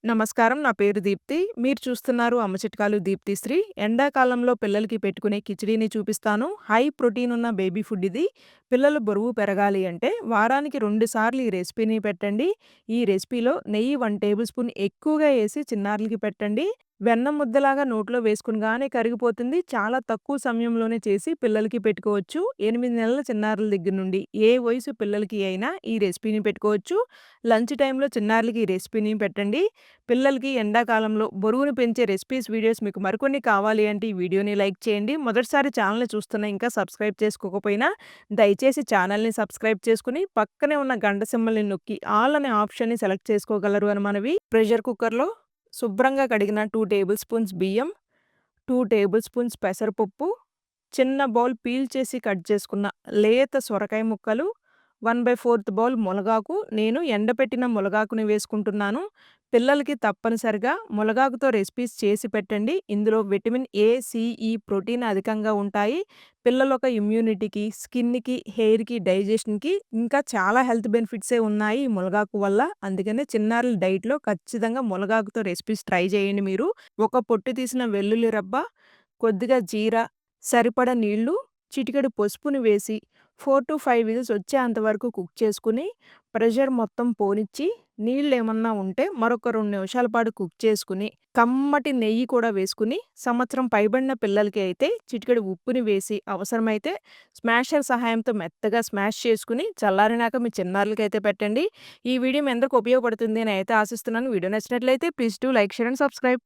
నమస్కారం. నా పేరు దీప్తి. మీరు చూస్తున్నారు అమ్మ చిట్కాలు దీప్తిశ్రీ. ఎండాకాలంలో పిల్లలకి పెట్టుకునే కిచిడీని చూపిస్తాను. హై ప్రోటీన్ ఉన్న బేబీ ఫుడ్ ఇది. పిల్లలు బరువు పెరగాలి అంటే వారానికి 2 సార్లు ఈ రెసిపీని పెట్టండి. ఈ రెసిపీలో నెయ్యి 1 టేబుల్ స్పూన్ ఎక్కువగా ఏసి చిన్నారులకి పెట్టండి. వెన్న ముద్దలాగా నోట్లో వేసుకునగానే కరిగిపోతుంది. చాలా తక్కువ సమయంలోనే చేసి పిల్లలకి పెట్టుకోవచ్చు. 8 నెలల చిన్నారుల దగ్గర నుండి ఏ వయసు పిల్లలకి అయినా ఈ రెసిపీని పెట్టుకోవచ్చు. లంచ్ టైమ్‌లో చిన్నారులకి ఈ రెసిపీని పెట్టండి. పిల్లలకి ఎండాకాలంలో బరువును పెంచే రెసిపీస్ వీడియోస్ మీకు మరికొన్ని కావాలి అంటే ఈ వీడియోని లైక్ చేయండి. మొదటిసారి ఛానెల్‌ని చూస్తున్న ఇంకా సబ్స్క్రైబ్ చేసుకోకపోయినా దయచేసి ఛానెల్‌ని సబ్స్క్రైబ్ చేసుకొని పక్కనే ఉన్న గంట సింబల్‌ని నొక్కి ఆల్ అనే ఆప్షన్‌ని సెలెక్ట్ చేసుకోగలరు అని మనవి. ప్రెషర్ కుక్కర్‌లో శుభ్రంగా కడిగిన 2 టేబుల్ స్పూన్స్ బియ్యం, 2 టేబుల్ స్పూన్స్ పెసరపప్పు, చిన్న బౌల్ పీల్ చేసి కట్ చేసుకున్న లేత సొరకాయ ముక్కలు, 1/4 బౌల్ మునగాకు. నేను ఎండబెట్టిన మునగాకుని వేసుకుంటున్నాను. పిల్లలకి తప్పనిసరిగా మునగాకుతో రెసిపీస్ చేసి పెట్టండి. ఇందులో విటమిన్ ఏ, సి, ఈ, ప్రోటీన్ అధికంగా ఉంటాయి. పిల్లల యొక్క ఇమ్యూనిటీకి, స్కిన్‌కి, హెయిర్‌కి, డైజెషన్‌కి ఇంకా చాలా హెల్త్ బెనిఫిట్సే ఉన్నాయి ఈ మునగాకు వల్ల. అందుకనే చిన్నారుల డైట్‌లో ఖచ్చితంగా మునగాకుతో రెసిపీస్ ట్రై చేయండి మీరు. ఒక పొట్టు తీసిన వెల్లుల్లి రబ్బ, కొద్దిగా జీరా, సరిపడా నీళ్లు, చిటికెడు పసుపుని వేసి 4-5 విజిల్స్ వచ్చేంత వరకు కుక్ చేసుకొని, ప్రెషర్ మొత్తం పోనిచ్చి, నీళ్ళేమన్నా ఉంటే మరొక 2 నిమిషాల పాటు కుక్ చేసుకొని, కమ్మటి నెయ్యి కూడా వేసుకొని, సంవత్సరం పైబడిన పిల్లలకి అయితే చిటికెడు ఉప్పుని వేసి, అవసరమైతే స్మాషర్ సహాయంతో మెత్తగా స్మాష్ చేసుకొని, చల్లారినాక మీ చిన్నారులకైతే పెట్టండి. ఈ వీడియో మీ అందరికి ఉపయోగపడుతుంది అని అయితే ఆశిస్తున్నాను. వీడియో నచ్చినట్లయితే please do like, share and subscribe.